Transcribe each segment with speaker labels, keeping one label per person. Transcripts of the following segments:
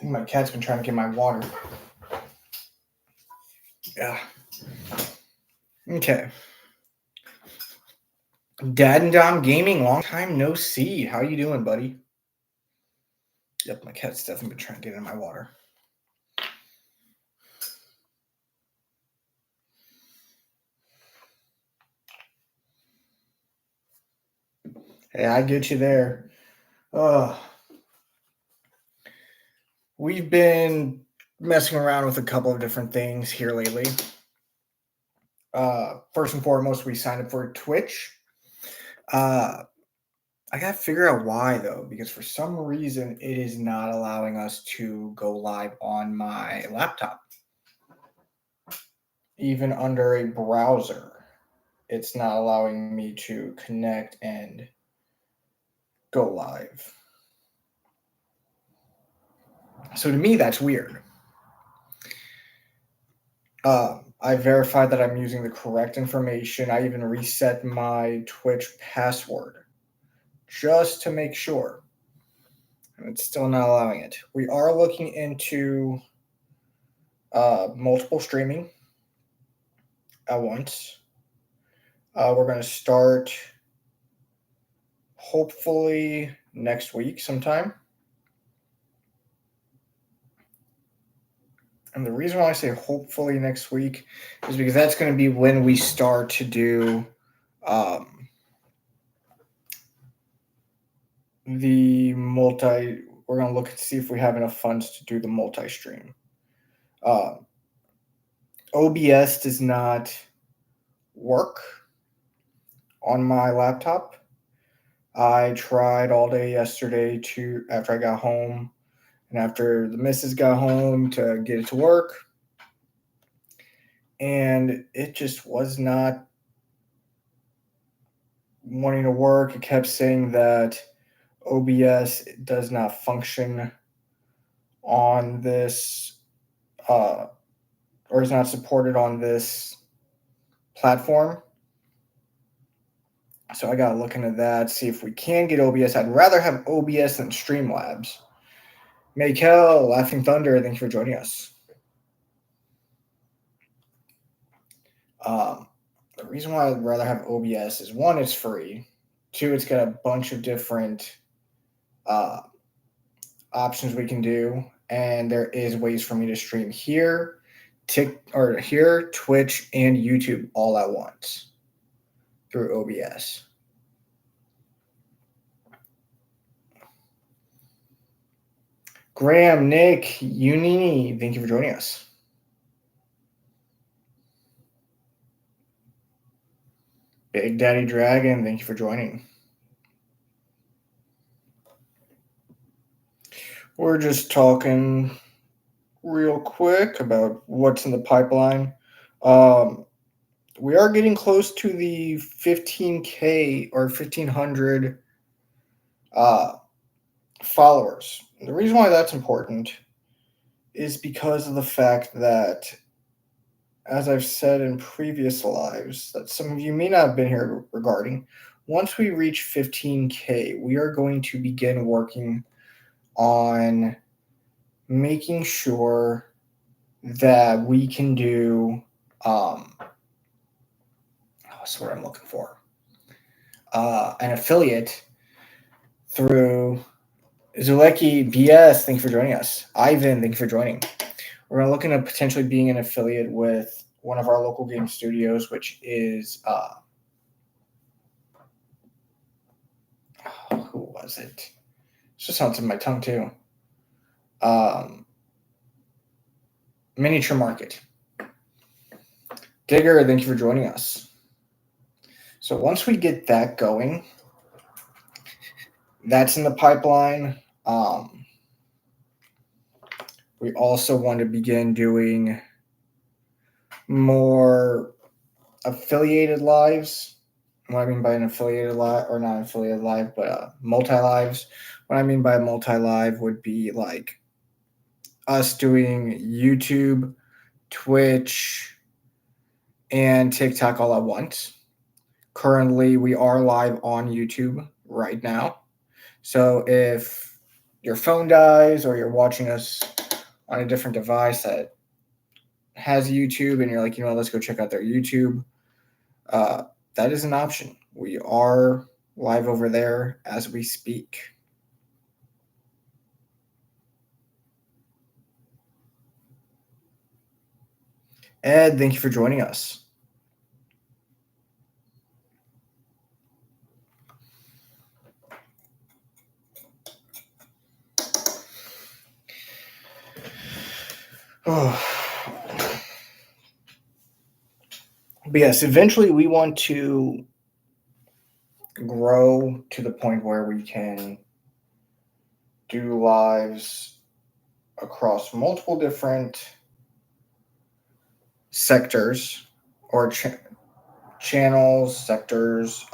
Speaker 1: My cat's been trying to get my water. Yeah. Okay. Dad and Dom Gaming, long time no see. How you doing, buddy? Yep, my cat's definitely been trying to get in my water. Hey, I get you there. We've been messing around with a couple of different things here lately. First and foremost, we signed up for Twitch. I gotta figure out why though, because for some reason it is not allowing us to go live on my laptop. Even under a browser, it's not allowing me to connect and go live. So to me, that's weird. I verified that I'm using the correct information. I even reset my Twitch password just to make sure. And it's still not allowing it. We are looking into multiple streaming at once. We're going to start hopefully next week sometime. And the reason why I say hopefully next week is because that's going to be when we start to do the multi. We're going to look to see if we have enough funds to do the multi-stream. OBS does not work on my laptop. I tried all day yesterday after I got home and after the missus got home to get it to work. And it just was not wanting to work. It kept saying that OBS does not function on this, or is not supported on this platform. So I got to look into that, see if we can get OBS. I'd rather have OBS than Streamlabs. Maykel, Laughing Thunder, thank you for joining us. The reason why I'd rather have OBS is, one, it's free. Two, it's got a bunch of different options we can do. And there is ways for me to stream here, Twitch, and YouTube all at once through OBS. Graham, Nick, Unini, thank you for joining us. Big Daddy Dragon, thank you for joining. We're just talking real quick about what's in the pipeline. We are getting close to the 15K or 1,500 followers. The reason why that's important is because of the fact that, as I've said in previous lives, that some of you may not have been here regarding, once we reach 15K, we are going to begin working on making sure that we can do, what's what I'm looking for, an affiliate through Zuleki BS, thank you for joining us. Ivan, thank you for joining. We're looking at potentially being an affiliate with one of our local game studios, which is who was it? It's just on my tongue too. Miniature Market. Digger, thank you for joining us. So once we get that going, that's in the pipeline. We also want to begin doing more affiliated lives. What I mean by an affiliated live, or not affiliated live, but multi-lives. What I mean by multi-live would be like us doing YouTube, Twitch, and TikTok all at once. Currently, we are live on YouTube right now. So if your phone dies or you're watching us on a different device that has YouTube and you're like, let's go check out their YouTube, that is an option. We are live over there as we speak. Ed, thank you for joining us. Oh. But yes, eventually we want to grow to the point where we can do lives across multiple different sectors or channels, sectors,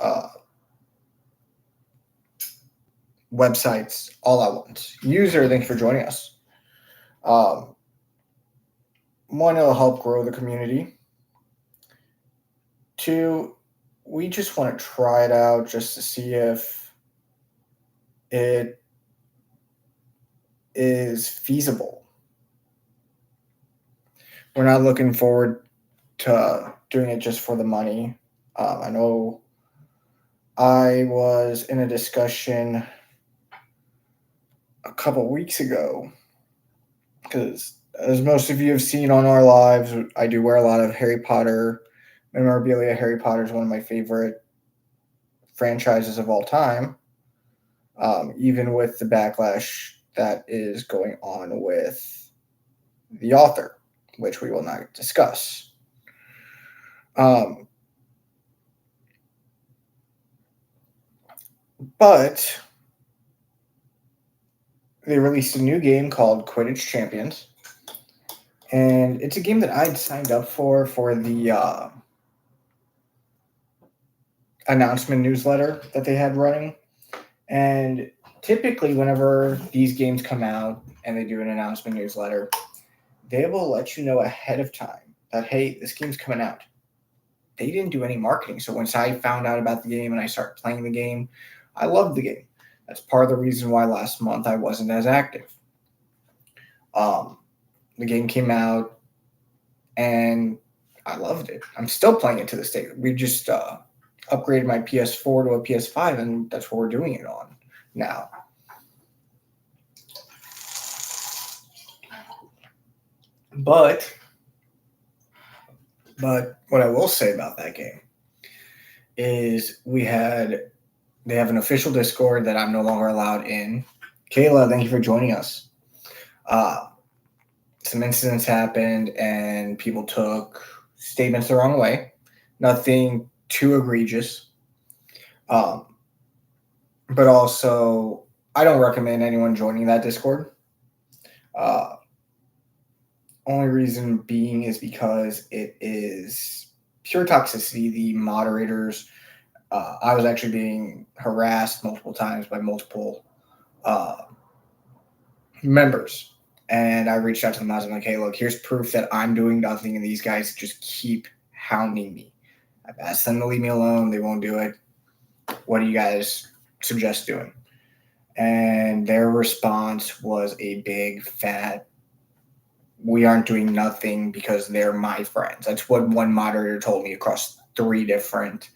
Speaker 1: websites, all at once. User, thank you for joining us. One, it'll help grow the community. Two, we just want to try it out just to see if it is feasible. We're not looking forward to doing it just for the money. I know I was in a discussion a couple weeks ago because, as most of you have seen on our lives, I do wear a lot of Harry Potter memorabilia. Harry Potter is one of my favorite franchises of all time, even with the backlash that is going on with the author, which we will not discuss. But they released a new game called Quidditch Champions, and it's a game that I'd signed up for the announcement newsletter that they had running. And typically, whenever these games come out and they do an announcement newsletter, they will let you know ahead of time that, hey, this game's coming out. They didn't do any marketing. So once I found out about the game and I started playing the game, I loved the game. That's part of the reason why last month I wasn't as active. The game came out and I loved it. I'm still playing it to this day. We just upgraded my PS4 to a PS5, and that's what we're doing it on now. But what I will say about that game is they have an official Discord that I'm no longer allowed in. Kayla, thank you for joining us. Some incidents happened and people took statements the wrong way. Nothing too egregious. But also, I don't recommend anyone joining that Discord. Only reason being is because it is pure toxicity. The moderators, I was actually being harassed multiple times by multiple members. And I reached out to them. I was like, hey, look, here's proof that I'm doing nothing and these guys just keep hounding me. I've asked them to leave me alone. They won't do it. What do you guys suggest doing? And their response was a big fat, we aren't doing nothing because they're my friends. That's what one moderator told me across 3 different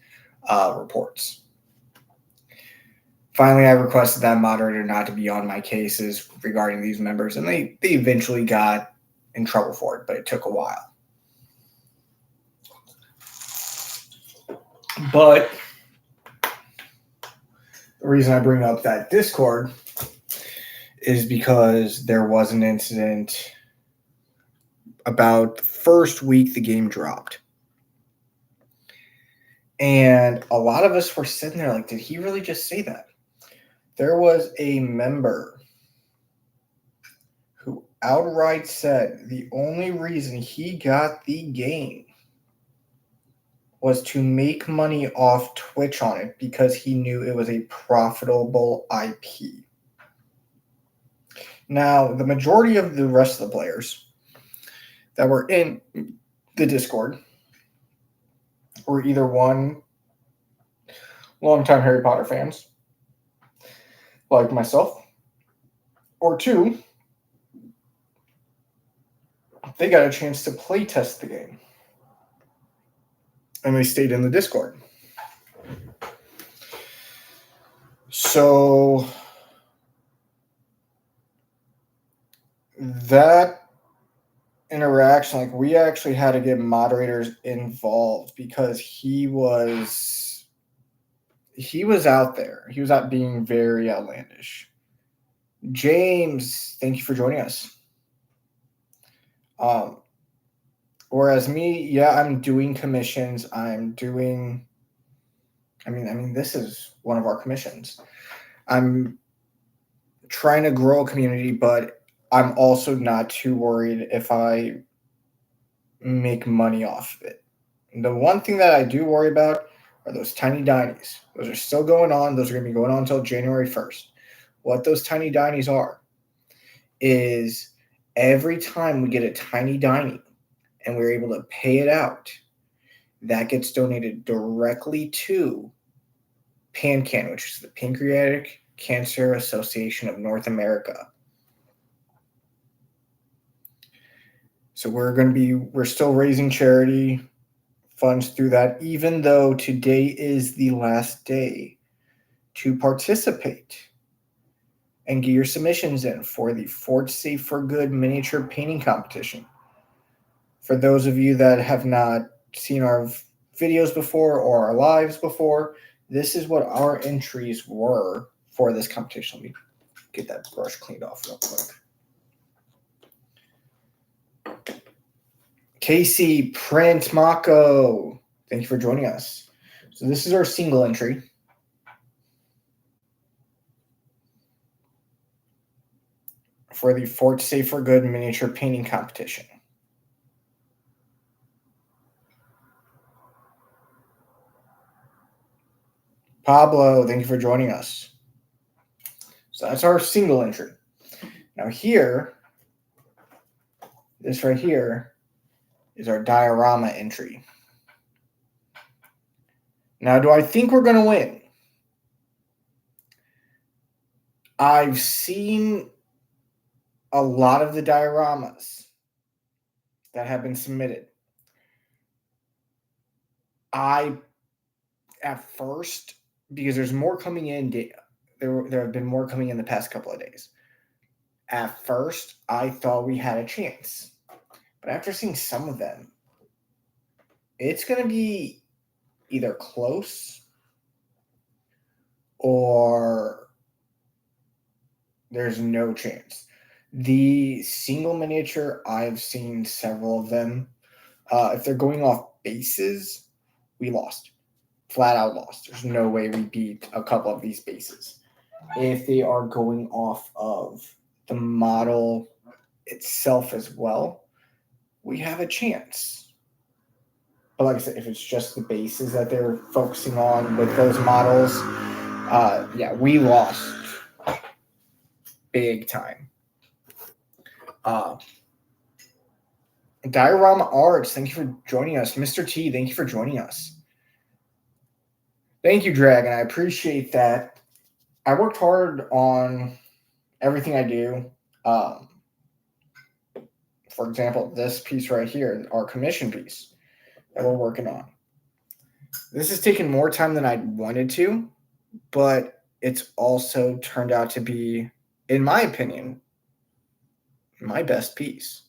Speaker 1: reports. Finally, I requested that moderator not to be on my cases regarding these members, and they eventually got in trouble for it, but it took a while. But the reason I bring up that Discord is because there was an incident about the first week the game dropped. And a lot of us were sitting there like, did he really just say that? There was a member who outright said the only reason he got the game was to make money off Twitch on it because he knew it was a profitable IP. Now, the majority of the rest of the players that were in the Discord were either one, longtime Harry Potter fans, like myself, or two, they got a chance to play test the game. And they stayed in the Discord. So that interaction, like we actually had to get moderators involved because he was out there. He was out being very outlandish. James, thank you for joining us. Whereas me, yeah, I'm doing commissions. I mean, this is one of our commissions. I'm trying to grow a community, but I'm also not too worried if I make money off of it. The one thing that I do worry about are those tiny dinies. Those are still going on. Those are going to be going on until January 1st. What those tiny dinies are is every time we get a tiny dining and we're able to pay it out, that gets donated directly to PanCAN, which is the Pancreatic Cancer Association of North America. So we're still raising charity funds through that, even though today is the last day to participate and get your submissions in for the Fort Safe for Good miniature painting competition. For those of you that have not seen our videos before or our lives before, this is what our entries were for this competition. Let me get that brush cleaned off real quick. Casey, Print, Mako, thank you for joining us. So this is our single entry. For the Fort Safe for Good miniature painting competition. Pablo, thank you for joining us. So that's our single entry. Now here, this right here is our diorama entry. Now, do I think we're going to win? I've seen a lot of the dioramas that have been submitted. At first, because there's more coming in, there have been more coming in the past couple of days. At first, I thought we had a chance. But after seeing some of them, it's going to be either close or there's no chance. The single miniature, I've seen several of them. If they're going off bases, we lost. Flat out lost. There's no way we beat a couple of these bases. If they are going off of the model itself as well, we have a chance. But like I said, if it's just the bases that they're focusing on with those models, yeah, we lost big time. Diorama Arts, thank you for joining us. Mr. T, thank you for joining us. Thank you, Dragon. I appreciate that. I worked hard on everything I do. For example, this piece right here, our commission piece that we're working on. This has taken more time than I wanted to, but it's also turned out to be, in my opinion, my best piece.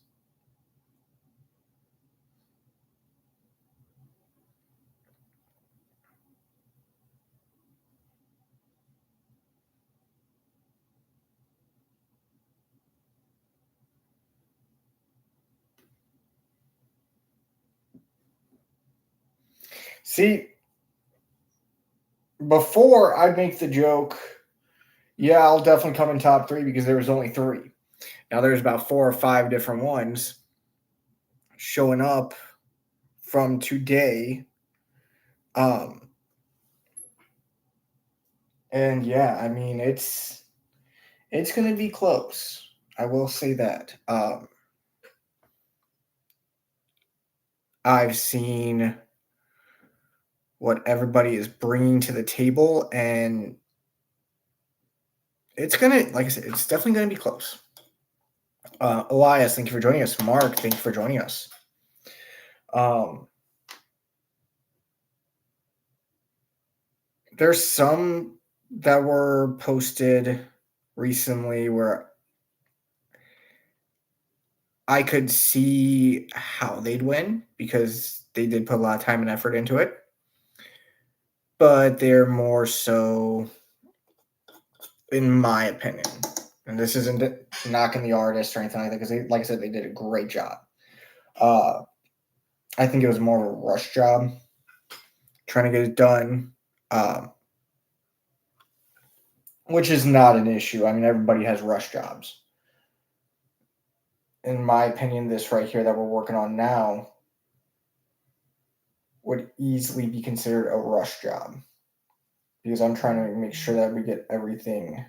Speaker 1: See, before I'd make the joke, yeah, I'll definitely come in top 3 because there was only 3. Now there's about 4 or 5 different ones showing up from today. And yeah, I mean, it's going to be close. I will say that. I've seen what everybody is bringing to the table, and it's going to, like I said, it's definitely going to be close. Elias, thank you for joining us. Mark, thank you for joining us. There's some that were posted recently where I could see how they'd win because they did put a lot of time and effort into it. But they're more so, in my opinion, and this isn't knocking the artist or anything like that, because like I said, they did a great job. I think it was more of a rush job, trying to get it done, which is not an issue. I mean, everybody has rush jobs. In my opinion, this right here that we're working on now would easily be considered a rush job because I'm trying to make sure that we get everything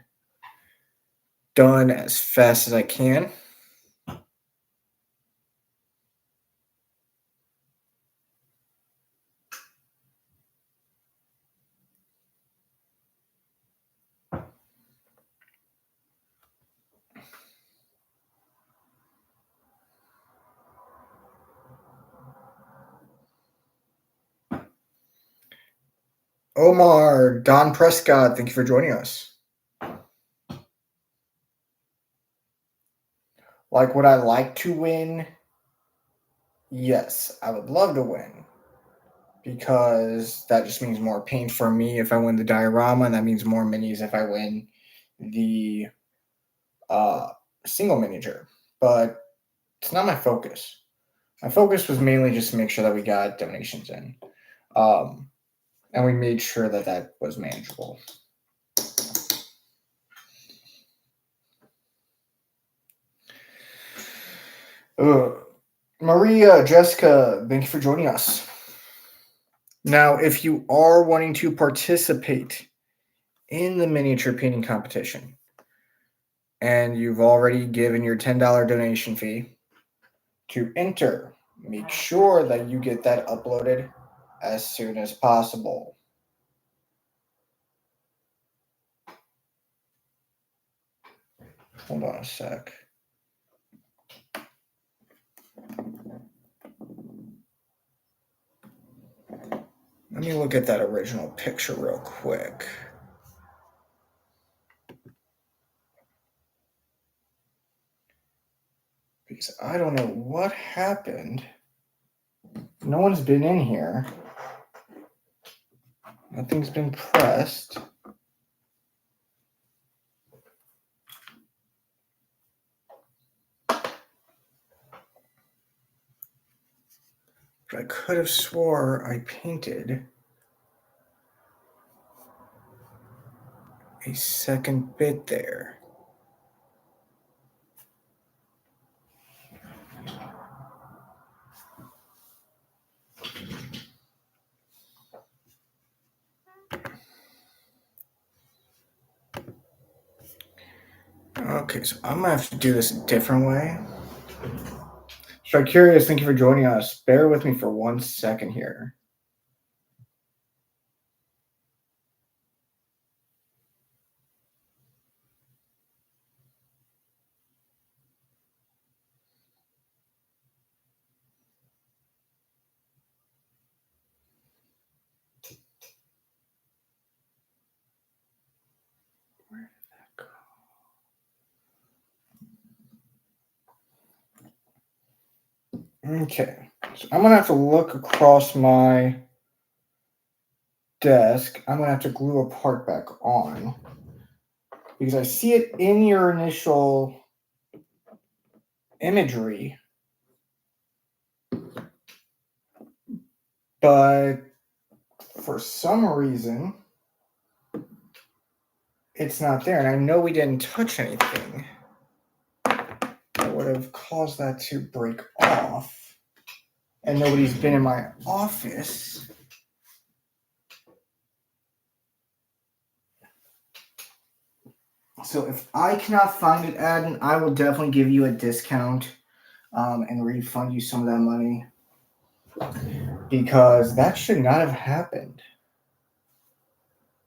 Speaker 1: done as fast as I can. Omar, Don Prescott, thank you for joining us. Like, would I like to win? Yes, I would love to win because that just means more paint for me if I win the diorama, and that means more minis if I win the single miniature. But it's not my focus. My focus was mainly just to make sure that we got donations in. And we made sure that that was manageable. Maria, Jessica, thank you for joining us. Now, if you are wanting to participate in the miniature painting competition and you've already given your $10 donation fee to enter, make sure that you get that uploaded as soon as possible. Hold on a sec. Let me look at that original picture real quick. Because I don't know what happened. No one's been in here. Nothing's been pressed. But I could have swore I painted a second bit there. Okay, so I'm gonna have to do this a different way. So curious, thank you for joining us. Bear with me for 1 second here. Where did that go? Okay, so I'm gonna have to look across my desk. I'm gonna have to glue a part back on because I see it in your initial imagery, but for some reason it's not there, and I know we didn't touch anything that would have caused that to break off, and nobody's been in my office. So if I cannot find it, Adam, I will definitely give you a discount and refund you some of that money because that should not have happened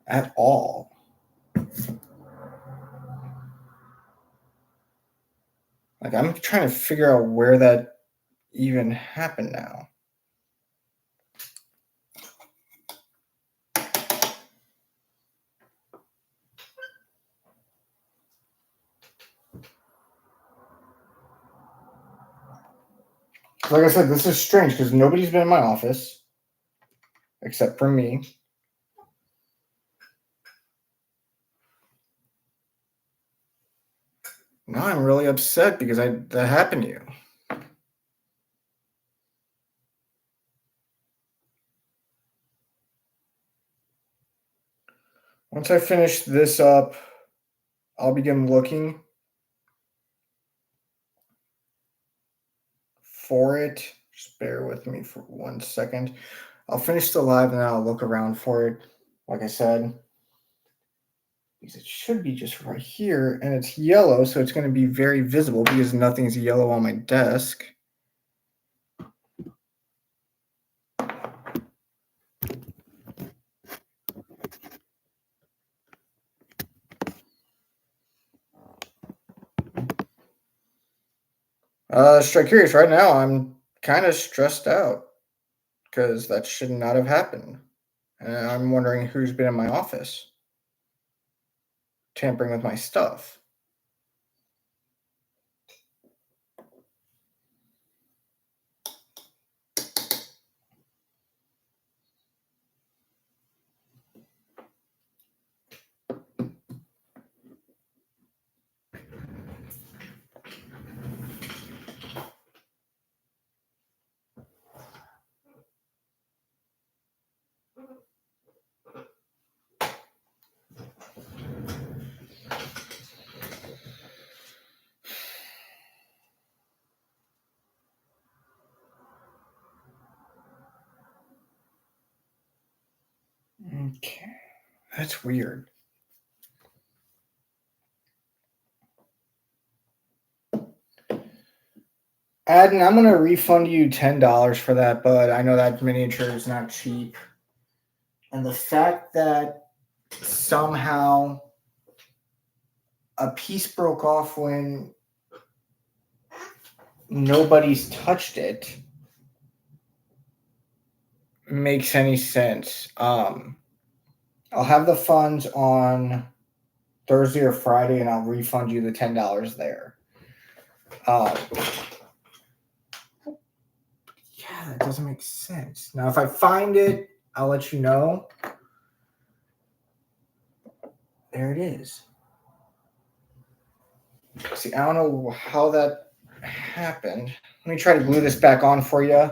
Speaker 1: at all. Like, I'm trying to figure out where that even happened now. Like I said, this is strange because nobody's been in my office except for me. Now I'm really upset because that happened to you. Once I finish this up, I'll begin looking for it. Just bear with me for 1 second. I'll finish the live and then I'll look around for it. Like I said, because it should be just right here, and it's yellow, so it's going to be very visible because nothing's yellow on my desk. Straight curious, right now I'm kind of stressed out because that should not have happened. And I'm wondering who's been in my office tampering with my stuff. Okay, that's weird. Adden, I'm gonna refund you $10 for that, but I know that miniature is not cheap. And the fact that somehow a piece broke off when nobody's touched it makes any sense. I'll have the funds on Thursday or Friday, and I'll refund you the $10 there. Yeah, that doesn't make sense. Now, if I find it, I'll let you know. There it is. See, I don't know how that happened. Let me try to glue this back on for you.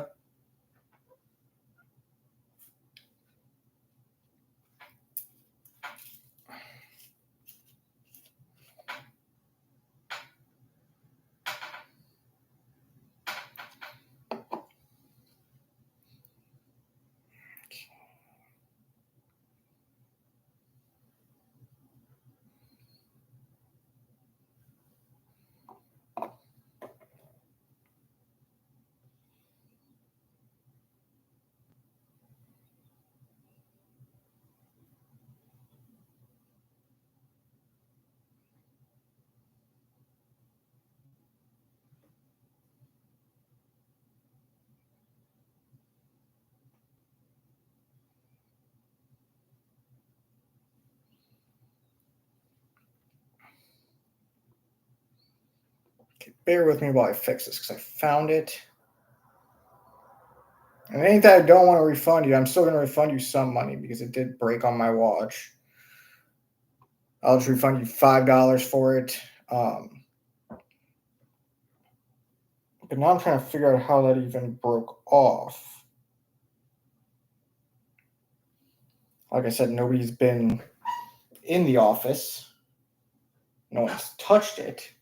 Speaker 1: Okay, bear with me while I fix this because I found it. And it ain't that I don't want to refund you. I'm still going to refund you some money because it did break on my watch. I'll just refund you $5 for it. But now I'm trying to figure out how that even broke off. Like I said, nobody's been in the office. No one's touched it.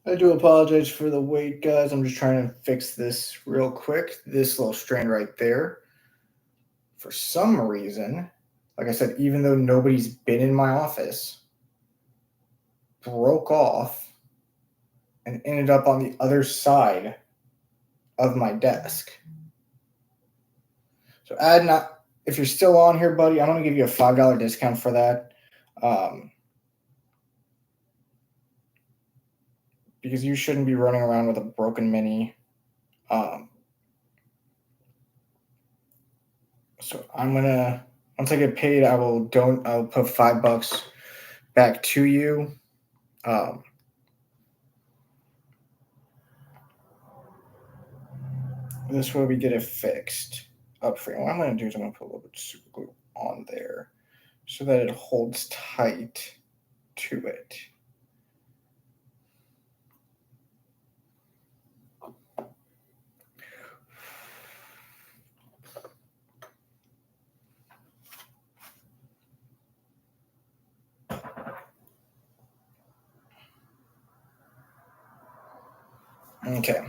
Speaker 1: I do apologize for the wait, guys. I'm just trying to fix this real quick. This little strand right there. For some reason, like I said, even though nobody's been in my office, broke off and ended up on the other side of my desk. So if you're still on here, buddy, I'm going to give you a $5 discount for that. Because you shouldn't be running around with a broken mini. So once I get paid, I'll put $5 back to you. This way we get it fixed up for you. What I'm going to do is I'm going to put a little bit of super glue on there so that it holds tight to it. Okay.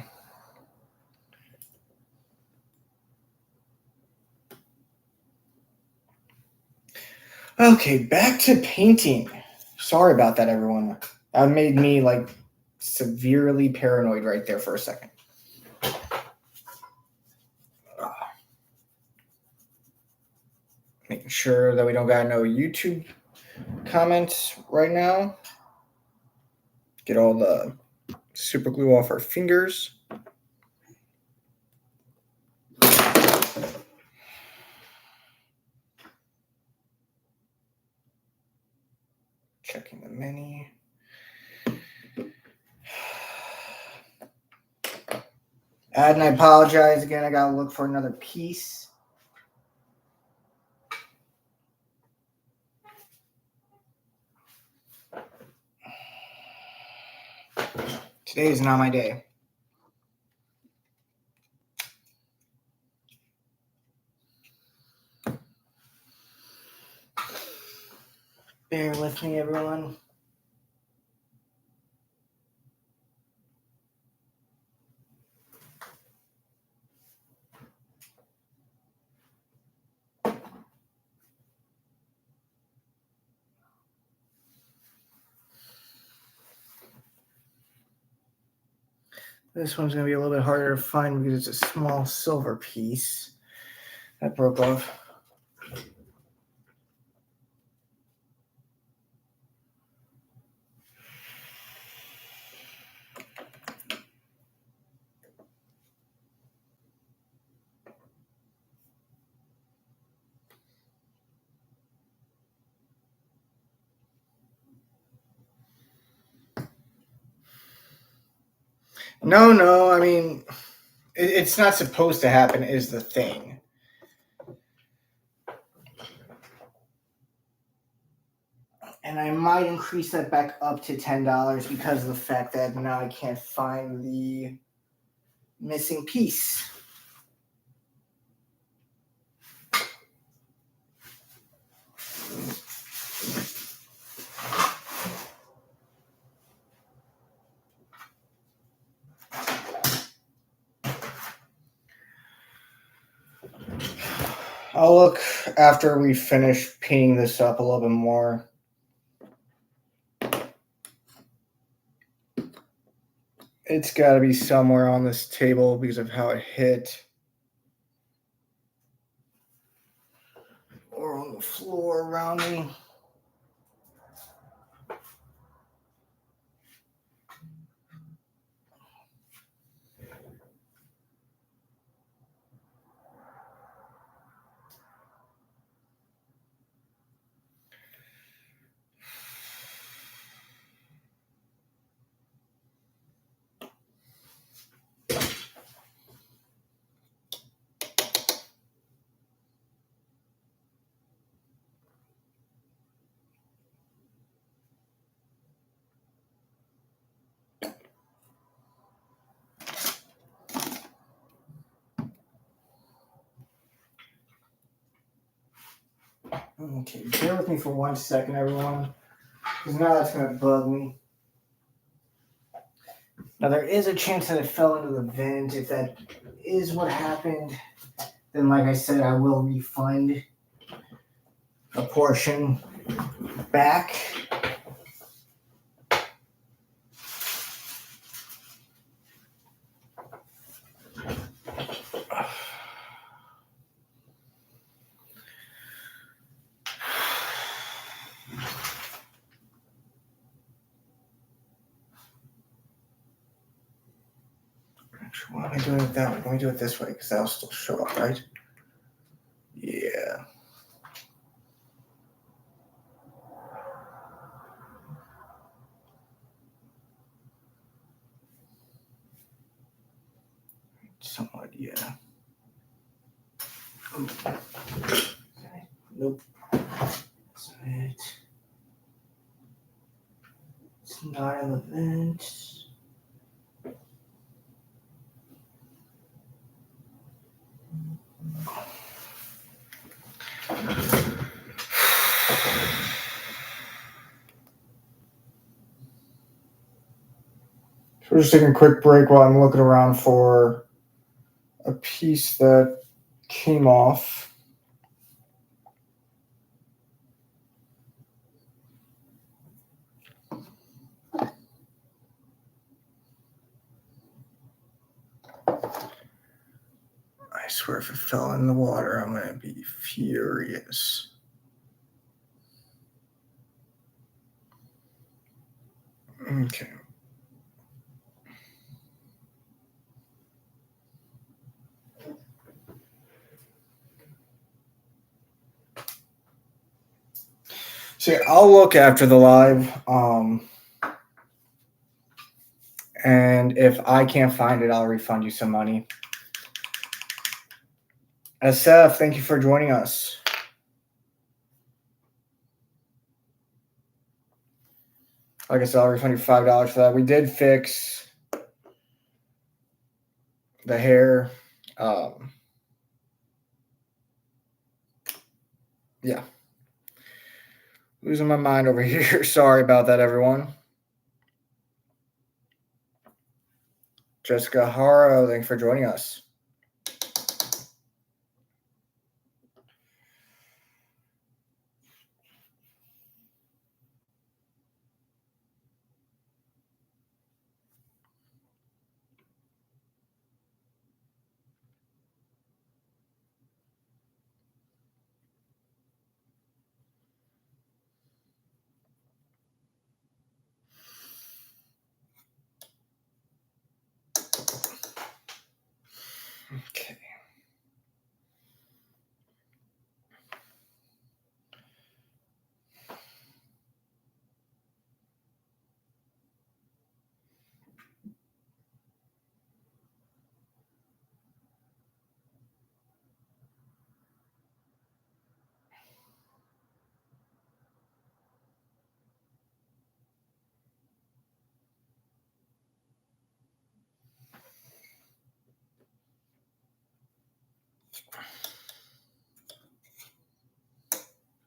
Speaker 1: Okay, back to painting. Sorry about that, everyone. That made me severely paranoid right there for a second. Making sure that we don't got no YouTube comments right now. Get all the super glue off our fingers. Checking the mini. And I apologize again. I gotta look for another piece. Today is not my day. Bear with me, everyone. This one's going to be a little bit harder to find because it's a small silver piece that broke off. No, I mean, it's not supposed to happen is the thing. And I might increase that back up to $10 because of the fact that now I can't find the missing piece. I'll look after we finish painting this up a little bit more. It's got to be somewhere on this table because of how it hit. Or on the floor around me. Okay, bear with me for 1 second, everyone, because now that's going to bug me. Now, there is a chance that it fell into the vent. If that is what happened, then like I said, I will refund a portion back. Why am I doing it that way? Let me do it this way because that'll still show up, right? Yeah. Somewhat, yeah. Nope. That's it. It's not an event. So we're just taking a quick break while I'm looking around for a piece that came off. I swear if it fell in the water, I'm going to be furious. Okay. See, I'll look after the live. And if I can't find it, I'll refund you some money. SF, thank you for joining us. Like I said, I'll refund you $5 for that. We did fix the hair. Yeah. Losing my mind over here. Sorry about that, everyone. Jessica Haro, thanks for joining us. Okay.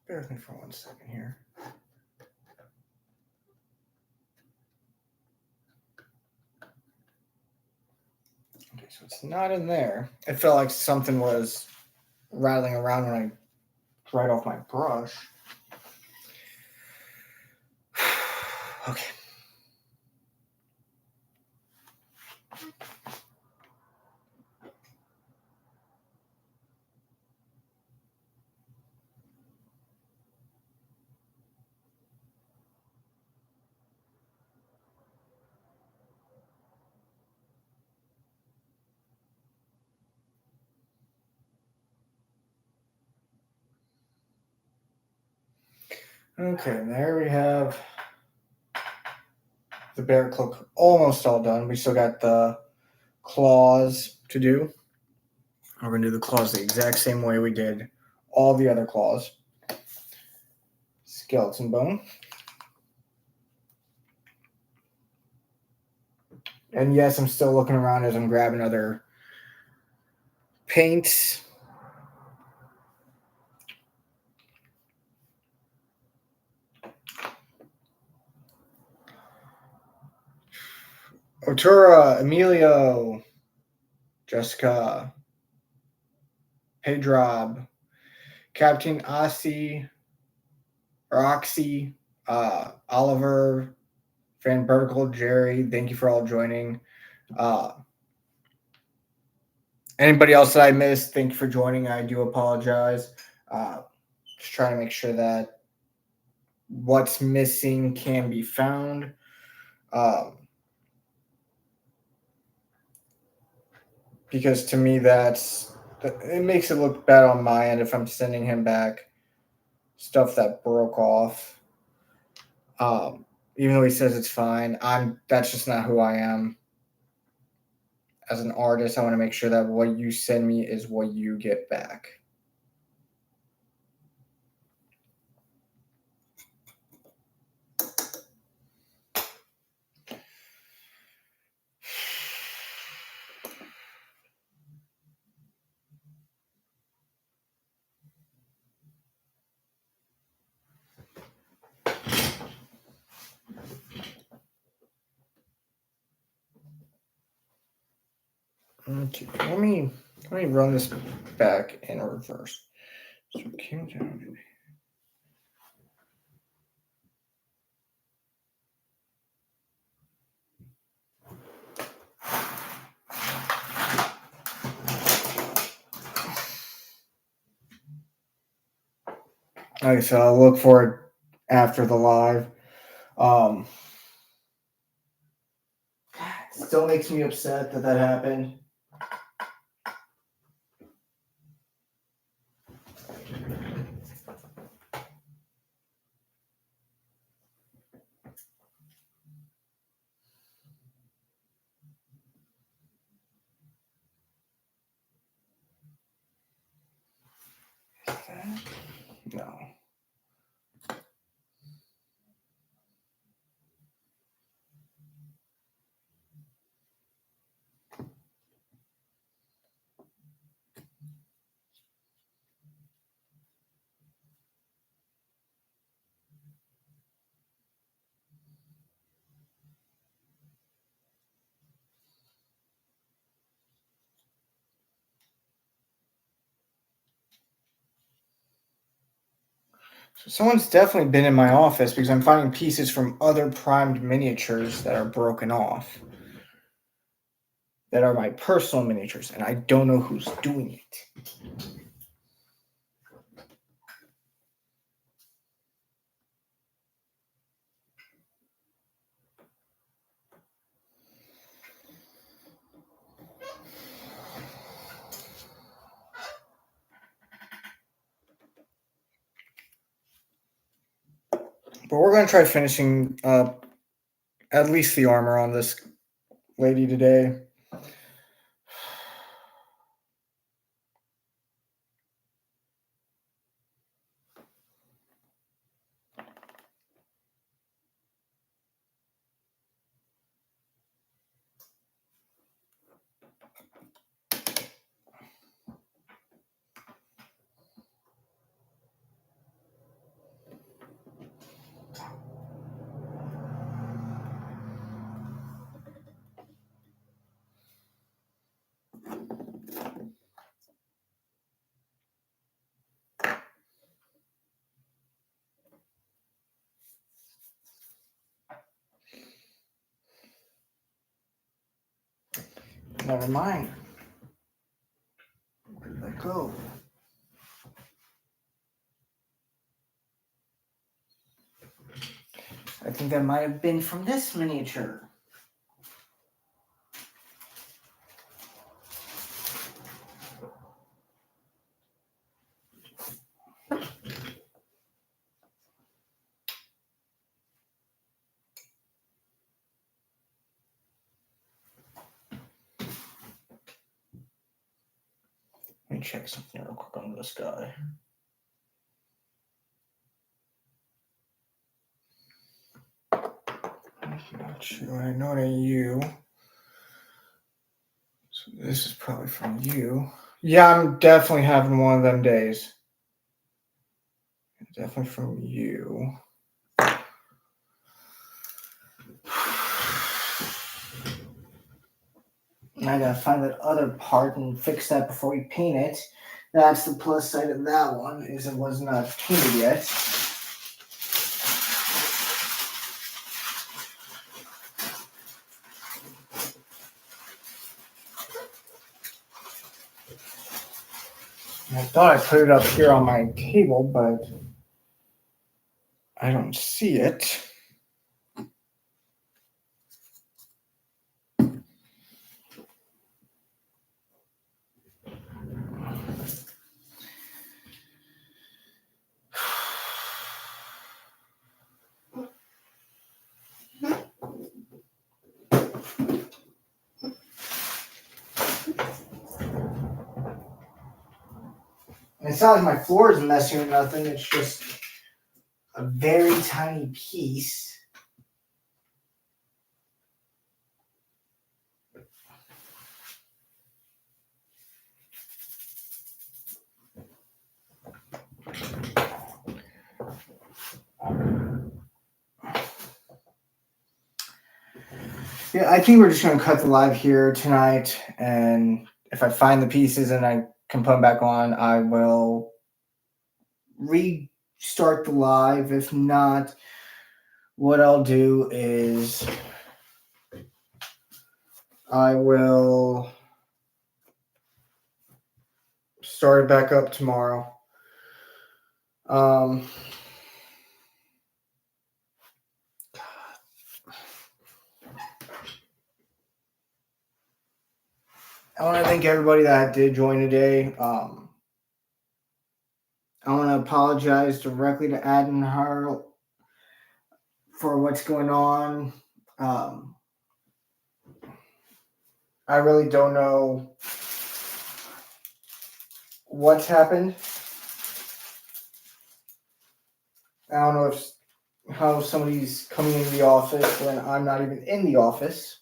Speaker 1: Bear with me for 1 second here. Okay, so it's not in there. It felt like something was rattling around when I dried off my brush. Okay. Okay, there we have the bear cloak almost all done. We still got the claws to do. We're going to do the claws the exact same way we did all the other claws. Skeleton bone. And yes, I'm still looking around as I'm grabbing other paints. Otura, Emilio, Jessica, Pedrob, Captain Ossie, Roxy, Oliver, Van Berkel, Jerry, thank you for all joining. Anybody else that I missed, thank you for joining. I do apologize. Just trying to make sure that what's missing can be found. Because to me, it makes it look bad on my end if I'm sending him back stuff that broke off. Even though he says it's fine, that's just not who I am. As an artist, I want to make sure that what you send me is what you get back. Okay, let me run this back in reverse. So it came down. Okay, so I'll look for it after the live. Still makes me upset that happened. No. So someone's definitely been in my office because I'm finding pieces from other primed miniatures that are broken off. That are my personal miniatures, and I don't know who's doing it. But we're going to try finishing up at least the armor on this lady today. Never mind. Where did that go? I think that might have been from this miniature. Let me check something real quick on this guy. Not sure. I know it ain't you. So this is probably from you. Yeah, I'm definitely having one of them days. Definitely from you. And I gotta find that other part and fix that before we paint it. That's the plus side of that one, is it was not painted yet. I thought I put it up here on my table, but I don't see it. And it's not like my floor is messy or nothing, it's just a very tiny piece. Yeah, I think we're just gonna cut the live here tonight, and if I find the pieces and I can put them back on, I will restart the live. If not, what I'll do is I will start it back up tomorrow. I want to thank everybody that did join today. I want to apologize directly to Ad and her for what's going on. I really don't know what's happened. I don't know how somebody's coming into the office when I'm not even in the office.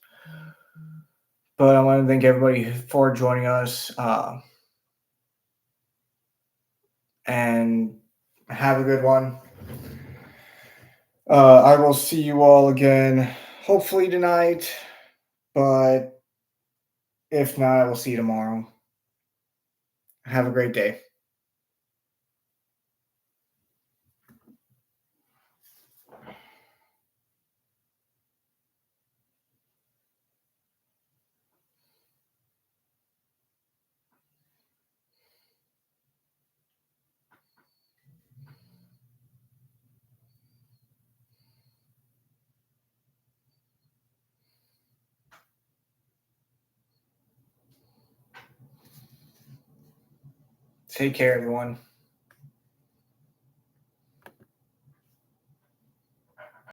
Speaker 1: But I want to thank everybody for joining us. And have a good one. I will see you all again, hopefully tonight. But if not, I will see you tomorrow. Have a great day. Take care, everyone.